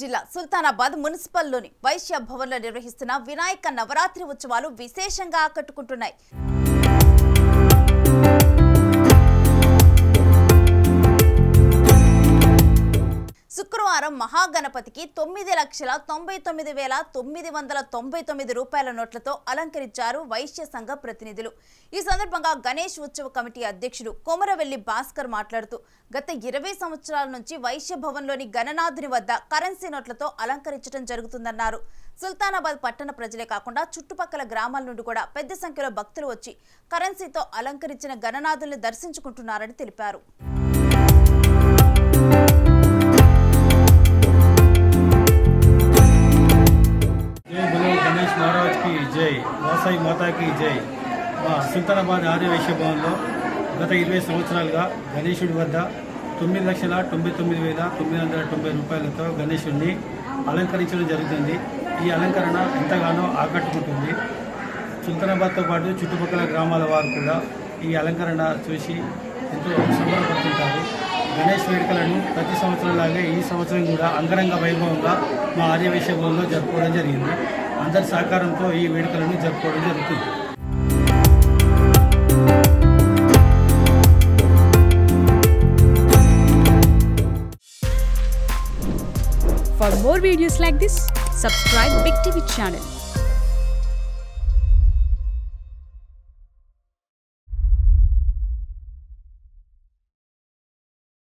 జిల్లా సుల్తానాబాద్ మున్సిపల్లోని వైశ్య భవన్లో నిర్వహిస్తున్న వినాయక నవరాత్రి ఉత్సవాలు విశేషంగా ఆకట్టుకుంటున్నాయి. శుక్రవారం మహాగణపతికి 9,99,999 రూపాయల నోట్లతో అలంకరించారు వైశ్య సంఘ ప్రతినిధులు. ఈ సందర్భంగా గణేష్ ఉత్సవ కమిటీ అధ్యక్షుడు కొమరవెల్లి భాస్కర్ మాట్లాడుతూ గత 20 సంవత్సరాల నుంచి వైశ్య భవన్లోని గణనాథుని వద్ద కరెన్సీ నోట్లతో అలంకరించడం జరుగుతుందన్నారు. సుల్తానాబాద్ పట్టణ ప్రజలే కాకుండా చుట్టుపక్కల గ్రామాల నుండి కూడా పెద్ద సంఖ్యలో భక్తులు వచ్చి కరెన్సీతో అలంకరించిన గణనాథుల్ని దర్శించుకుంటున్నారని తెలిపారు. गणेश महाराज की जय वासाई माता की जय సుల్తానాబాద్ ఆర్యవైశ్య భవన్లో గత 20 సంవత్సరాలుగా గణేశుడి వద్ద 9,99,990 రూపాయలతో గణేశుడిని అలంకరించడం జరుగుతుంది. ఈ అలంకరణ ఎంతగానో ఆకట్టుకుంటుంది. సుల్తానాబాద్తో పాటు చుట్టుపక్కల గ్రామాల వారు కూడా ఈ అలంకరణ చూసి ఎంతో సంబరపడుతుంటారు. గణేష్ వేడుకలను ప్రతి సంవత్సరంలాగే ఈ సంవత్సరం కూడా అంగరంగ వైభవంగా మా ఆర్యవైశ్య భవన్లో జరుపుకోవడం జరిగింది. అందరి సహకారంతో ఈ వేడుకలను జరుపుకోవడం జరుగుతుంది. For more videos like this, subscribe Big TV channel.